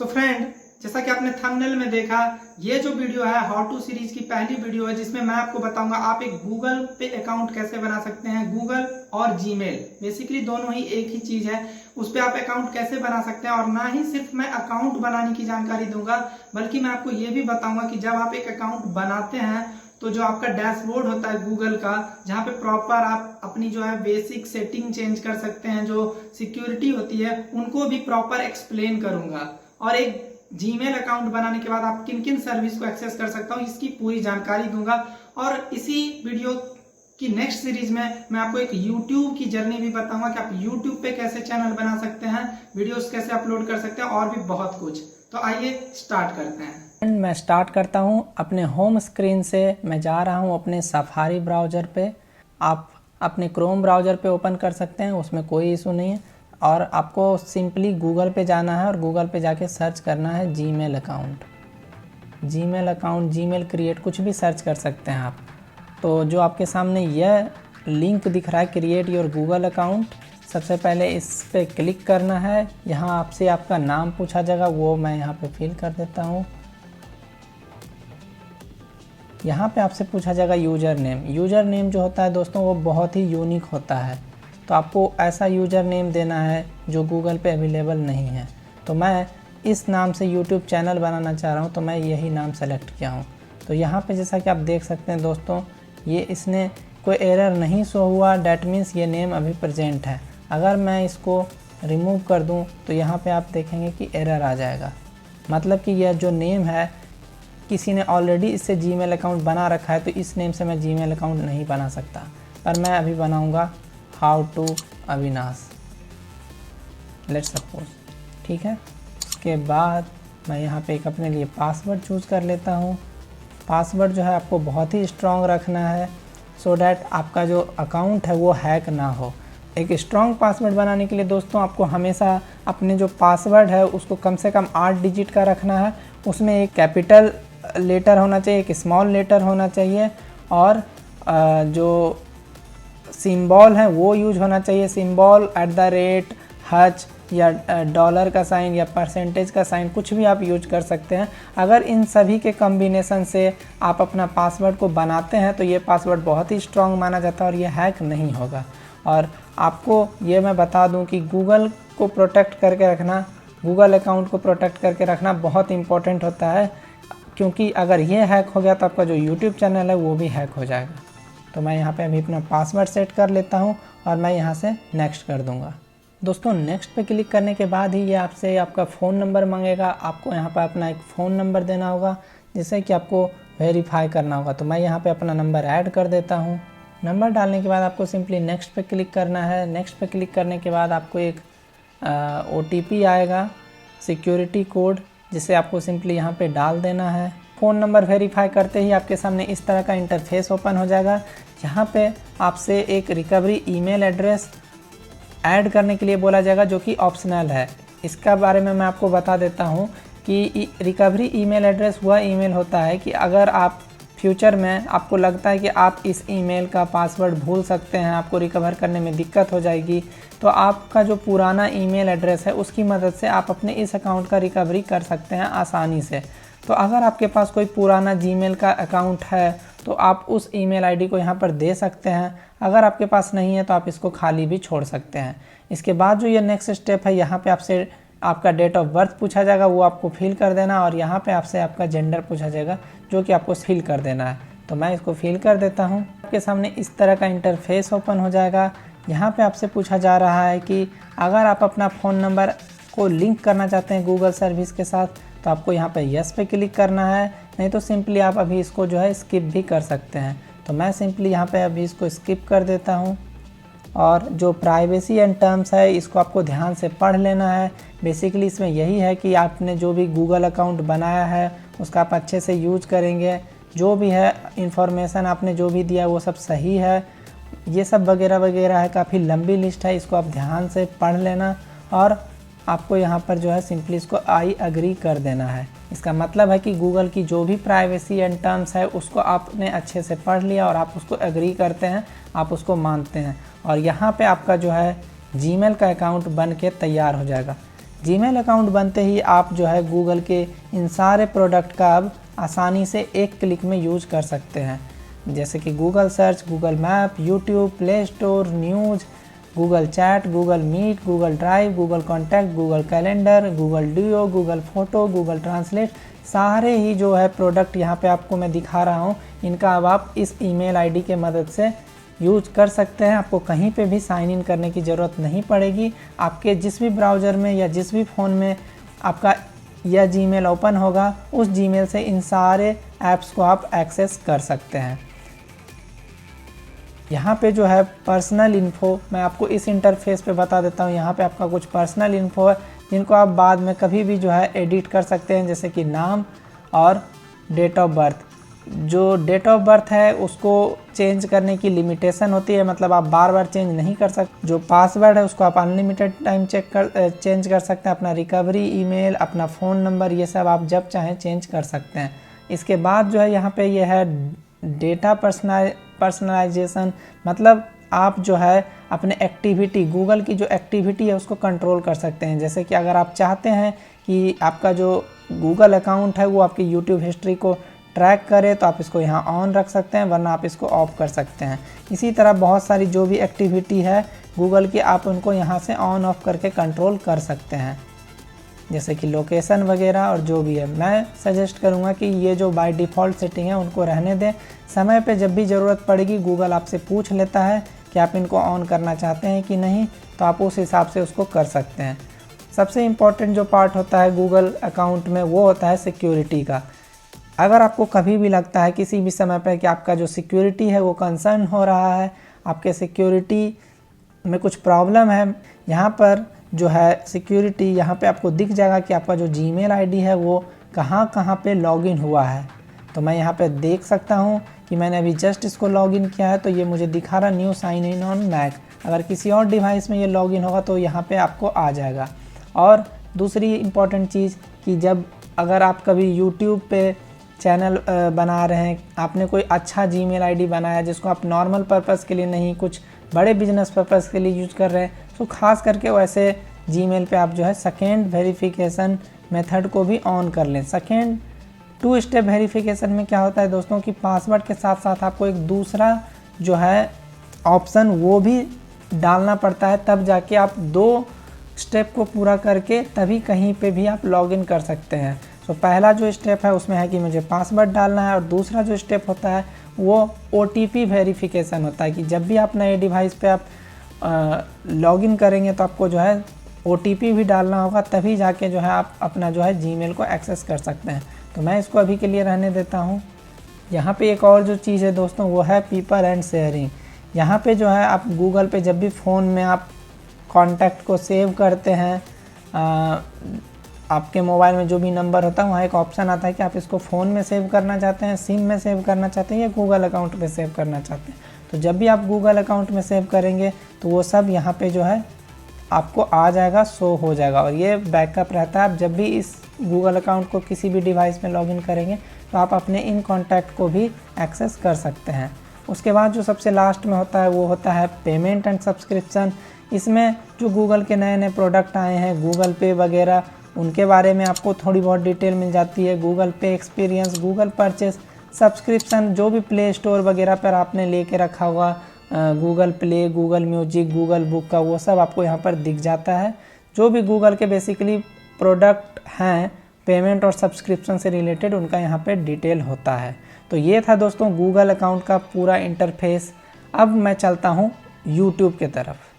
So friend, जैसा कि आपने थंबनेल में देखा, ये जो वीडियो है हाउ टू सीरीज की पहली वीडियो है जिसमें मैं आपको बताऊंगा आप एक गूगल पे अकाउंट कैसे बना सकते हैं। गूगल और जीमेल बेसिकली दोनों ही एक ही चीज है, उस पर आप अकाउंट कैसे बना सकते हैं। और ना ही सिर्फ मैं अकाउंट बनाने की जानकारी दूंगा, बल्कि मैं आपको ये भी बताऊंगा कि जब आप एक अकाउंट बनाते हैं तो जो आपका डैशबोर्ड होता है गूगल का, जहाँ पे प्रॉपर आप अपनी जो है बेसिक सेटिंग चेंज कर सकते हैं, जो सिक्योरिटी होती है उनको भी प्रॉपर एक्सप्लेन करूंगा। और एक जीमेल अकाउंट बनाने के बाद आप किन किन सर्विस को एक्सेस कर सकता हूं इसकी पूरी जानकारी दूंगा। और इसी वीडियो की नेक्स्ट सीरीज में मैं आपको एक यूट्यूब की जर्नी भी बताऊंगा कि आप यूट्यूब पे कैसे चैनल बना सकते हैं, वीडियोस कैसे अपलोड कर सकते हैं और भी बहुत कुछ। तो आइए स्टार्ट करते हैं। मैं स्टार्ट करता हूं अपने होम स्क्रीन से। मैं जा रहा हूं अपने सफारी ब्राउज़र पे। आप अपने क्रोम ब्राउज़र पे ओपन कर सकते हैं, उसमें कोई इशू नहीं है। और आपको सिंपली गूगल पे जाना है और गूगल पे जाके सर्च करना है जीमेल अकाउंट। जीमेल क्रिएट कुछ भी सर्च कर सकते हैं आप। तो जो आपके सामने यह लिंक दिख रहा है क्रिएट योर गूगल अकाउंट, सबसे पहले इस पे क्लिक करना है। यहाँ आपसे आपका नाम पूछा जाएगा, वो मैं यहाँ पे फिल कर देता हूँ। यहाँ पे आपसे पूछा जाएगा यूज़र नेम। यूज़र नेम जो होता है दोस्तों वो बहुत ही यूनिक होता है, तो आपको ऐसा यूज़र नेम देना है जो गूगल पे अवेलेबल नहीं है। तो मैं इस नाम से यूट्यूब चैनल बनाना चाह रहा हूँ, तो मैं यही नाम सेलेक्ट किया हूँ। तो यहाँ पे जैसा कि आप देख सकते हैं दोस्तों, ये इसने कोई एरर नहीं शो हुआ, डैट मीन्स ये नेम अभी प्रेजेंट है। अगर मैं इसको रिमूव कर दूँ तो यहाँ पे आप देखेंगे कि एरर आ जाएगा, मतलब कि यह जो नेम है किसी ने ऑलरेडी इससे जीमेल अकाउंट बना रखा है, तो इस नेम से मैं जीमेल अकाउंट नहीं बना सकता। पर मैं अभी बनाऊँगा how to Avinash, let's suppose, ठीक है। उसके बाद मैं यहाँ पे एक अपने लिए पासवर्ड चूज़ कर लेता हूँ। पासवर्ड जो है आपको बहुत ही स्ट्रॉन्ग रखना है, सो डैट आपका जो अकाउंट है वो हैक ना हो। एक स्ट्रॉन्ग पासवर्ड बनाने के लिए दोस्तों आपको हमेशा अपने जो पासवर्ड है उसको कम से कम 8 डिजिट का रखना है। उसमें एक कैपिटल लेटर होना चाहिए, एक स्मॉल लेटर होना चाहिए, और जो सिंबल है वो यूज होना चाहिए। सिंबल @ हच या डॉलर का साइन या परसेंटेज का साइन, कुछ भी आप यूज कर सकते हैं। अगर इन सभी के कॉम्बिनेशन से आप अपना पासवर्ड को बनाते हैं तो ये पासवर्ड बहुत ही स्ट्रॉन्ग माना जाता है और ये हैक नहीं होगा। और आपको ये मैं बता दूं कि गूगल को प्रोटेक्ट करके रखना, गूगल अकाउंट को प्रोटेक्ट करके रखना बहुत इंपॉर्टेंट होता है, क्योंकि अगर ये हैक हो गया तो आपका जो यूट्यूब चैनल है वो भी हैक हो जाएगा। तो मैं यहाँ पे अभी अपना पासवर्ड सेट कर लेता हूँ और मैं यहाँ से नेक्स्ट कर दूँगा। दोस्तों नेक्स्ट पे क्लिक करने के बाद ही ये आपसे आपका फ़ोन नंबर मांगेगा। आपको यहाँ पर अपना एक फ़ोन नंबर देना होगा जिससे कि आपको वेरीफाई करना होगा। तो मैं यहाँ पे अपना नंबर ऐड कर देता हूँ। नंबर डालने के बाद आपको सिंपली नेक्स्ट पे क्लिक करना है। नेक्स्ट पे क्लिक करने के बाद आपको एक OTP आएगा, सिक्योरिटी कोड, जिसे आपको सिंपली यहाँ पे डाल देना है। फ़ोन नंबर वेरीफाई करते ही आपके सामने इस तरह का इंटरफेस ओपन हो जाएगा। यहाँ पे आपसे एक रिकवरी ईमेल एड्रेस ऐड करने के लिए बोला जाएगा, जो कि ऑप्शनल है। इसका बारे में मैं आपको बता देता हूँ कि रिकवरी ईमेल एड्रेस वह ईमेल होता है कि अगर आप फ्यूचर में आपको लगता है कि आप इस ईमेल का पासवर्ड भूल सकते हैं, आपको रिकवर करने में दिक्कत हो जाएगी, तो आपका जो पुराना ईमेल एड्रेस है उसकी मदद से आप अपने इस अकाउंट का रिकवरी कर सकते हैं आसानी से। तो अगर आपके पास कोई पुराना जीमेल का अकाउंट है तो आप उस ईमेल आईडी को यहाँ पर दे सकते हैं। अगर आपके पास नहीं है तो आप इसको खाली भी छोड़ सकते हैं। इसके बाद जो ये नेक्स्ट स्टेप है, यहाँ पे आपसे आपका डेट ऑफ बर्थ पूछा जाएगा, वो आपको फिल कर देना। और यहाँ पे आपसे आपका जेंडर पूछा जाएगा, जो कि आपको फिल कर देना है। तो मैं इसको फिल कर देता हूँ। आपके सामने इस तरह का इंटरफेस ओपन हो जाएगा। यहाँ पे आपसे पूछा जा रहा है कि अगर आप अपना फ़ोन नंबर को लिंक करना चाहते हैं गूगल सर्विस के साथ, तो आपको यहाँ पे यस पे क्लिक करना है, नहीं तो सिंपली आप अभी इसको जो है स्किप भी कर सकते हैं। तो मैं सिंपली यहाँ पे अभी इसको स्किप कर देता हूँ। और जो प्राइवेसी एंड टर्म्स है इसको आपको ध्यान से पढ़ लेना है। बेसिकली इसमें यही है कि आपने जो भी गूगल अकाउंट बनाया है उसका आप अच्छे से यूज करेंगे, जो भी है इंफॉर्मेशन आपने जो भी दिया वो सब सही है, ये सब वगैरह वगैरह है। काफ़ी लंबी लिस्ट है, इसको आप ध्यान से पढ़ लेना। और आपको यहाँ पर जो है सिंपली इसको आई अग्री कर देना है। इसका मतलब है कि गूगल की जो भी प्राइवेसी एंड टर्म्स है उसको आपने अच्छे से पढ़ लिया और आप उसको एग्री करते हैं, आप उसको मानते हैं। और यहाँ पे आपका जो है जीमेल का अकाउंट बन के तैयार हो जाएगा। जीमेल अकाउंट बनते ही आप जो है गूगल के इन सारे प्रोडक्ट का अब आसानी से एक क्लिक में यूज कर सकते हैं, जैसे कि Google search, Google map, YouTube, play store, news, Google chat, Google meet, Google drive, Google contact, Google calendar, Google Duo, Google photo, Google translate, सारे ही जो है प्रोडक्ट यहाँ पे आपको मैं दिखा रहा हूँ, इनका अब आप इस ईमेल आईडी के मदद से यूज कर सकते हैं। आपको कहीं पे भी साइन इन करने की ज़रूरत नहीं पड़ेगी। आपके जिस भी ब्राउज़र में या जिस भी फ़ोन में आपका यह जीमेल ओपन होगा, उस जीमेल से इन सारे ऐप्स को आप एक्सेस कर सकते हैं। यहाँ पे जो है पर्सनल इन्फो, मैं आपको इस इंटरफेस पे बता देता हूँ। यहाँ पे आपका कुछ पर्सनल इन्फो है जिनको आप बाद में कभी भी जो है एडिट कर सकते हैं, जैसे कि नाम और डेट ऑफ बर्थ। जो डेट ऑफ बर्थ है उसको चेंज करने की लिमिटेशन होती है, मतलब आप बार बार चेंज नहीं कर सकते। जो पासवर्ड है उसको आप अनलिमिटेड टाइम चेंज कर सकते हैं। अपना रिकवरी ईमेल, अपना फ़ोन नंबर, ये सब आप जब चाहें चेंज कर सकते हैं। इसके बाद जो है यहाँ पे ये है डेटा पर्सनलाइजेशन, मतलब आप जो है अपने एक्टिविटी, गूगल की जो एक्टिविटी है उसको कंट्रोल कर सकते हैं। जैसे कि अगर आप चाहते हैं कि आपका जो गूगल अकाउंट है वो आपकी यूट्यूब हिस्ट्री को ट्रैक करे तो आप इसको यहाँ ऑन रख सकते हैं, वरना आप इसको ऑफ कर सकते हैं। इसी तरह बहुत सारी जो भी एक्टिविटी है गूगल की, आप उनको यहाँ से ऑन ऑफ करके कंट्रोल कर सकते हैं, जैसे कि लोकेशन वगैरह और जो भी है। मैं सजेस्ट करूँगा कि ये जो बाय डिफ़ॉल्ट सेटिंग है उनको रहने दें। समय पे जब भी ज़रूरत पड़ेगी गूगल आपसे पूछ लेता है कि आप इनको ऑन करना चाहते हैं कि नहीं, तो आप उस हिसाब से उसको कर सकते हैं। सबसे इम्पॉर्टेंट जो पार्ट होता है गूगल अकाउंट में वो होता है सिक्योरिटी का। अगर आपको कभी भी लगता है किसी भी समय पर कि आपका जो सिक्योरिटी है वो कंसर्न हो रहा है, आपके सिक्योरिटी में कुछ प्रॉब्लम है, यहाँ पर जो है सिक्योरिटी, यहाँ पे आपको दिख जाएगा कि आपका जो जीमेल आईडी है वो कहाँ पे लॉगिन हुआ है। तो मैं यहाँ पे देख सकता हूँ कि मैंने अभी जस्ट इसको लॉगिन किया है, तो ये मुझे दिखा रहा new sign in on Mac. अगर किसी और डिवाइस में ये लॉगिन होगा तो यहाँ पे आपको आ जाएगा। और दूसरी इम्पॉर्टेंट चीज़ कि जब अगर आप कभी यूट्यूब पे चैनल बना रहे हैं, आपने कोई अच्छा जीमेल आईडी बनाया जिसको आप नॉर्मल पर्पज़ के लिए नहीं, कुछ बड़े बिजनेस पर्पज़ के लिए यूज़ कर रहे हैं, तो ख़ास करके वैसे जीमेल पे आप जो है सेकेंड वेरिफिकेशन मेथड को भी ऑन कर लें। सेकेंड 2 स्टेप वेरिफिकेशन में क्या होता है दोस्तों कि पासवर्ड के साथ साथ आपको एक दूसरा जो है ऑप्शन वो भी डालना पड़ता है, तब जाके आप 2 स्टेप को पूरा करके तभी कहीं पे भी आप लॉगिन कर सकते हैं। तो पहला जो स्टेप है उसमें है कि मुझे पासवर्ड डालना है, और दूसरा जो स्टेप होता है वो OTP वेरिफिकेशन होता है कि जब भी आप नए डिवाइस पे आप लॉगिन करेंगे तो आपको जो है OTP भी डालना होगा, तभी जाके जो है आप अपना जो है जीमेल को एक्सेस कर सकते हैं। तो मैं इसको अभी के लिए रहने देता हूँ। यहाँ पे एक और जो चीज़ है दोस्तों वो है पीपल एंड शेयरिंग। यहाँ पे जो है आप गूगल पे जब भी फ़ोन में आप कॉन्टैक्ट को सेव करते हैं, आपके मोबाइल में जो भी नंबर होता है वहाँ एक ऑप्शन आता है कि आप इसको फ़ोन में सेव करना चाहते हैं, सिम में सेव करना चाहते हैं या गूगल अकाउंट में सेव करना चाहते हैं। तो जब भी आप गूगल अकाउंट में सेव करेंगे तो वो सब यहाँ पे जो है आपको आ जाएगा, शो हो जाएगा, और ये बैकअप रहता है। आप जब भी इस गूगल अकाउंट को किसी भी डिवाइस में लॉगिन करेंगे तो आप अपने इन कॉन्टैक्ट को भी एक्सेस कर सकते हैं। उसके बाद जो सबसे लास्ट में होता है वो होता है पेमेंट एंड सब्सक्रिप्शन। इसमें जो गूगल के नए नए प्रोडक्ट आए हैं, गूगल पे वगैरह, उनके बारे में आपको थोड़ी बहुत डिटेल मिल जाती है। गूगल पे एक्सपीरियंस, गूगल परचेस, सब्सक्रिप्शन, जो भी प्ले स्टोर वगैरह पर आपने लेके रखा हुआ Google play, Google music, Google book का, वो सब आपको यहाँ पर दिख जाता है। जो भी गूगल के बेसिकली प्रोडक्ट हैं पेमेंट और सब्सक्रिप्शन से रिलेटेड, उनका यहाँ पे डिटेल होता है। तो ये था दोस्तों गूगल अकाउंट का पूरा इंटरफेस। अब मैं चलता हूँ यूट्यूब के तरफ।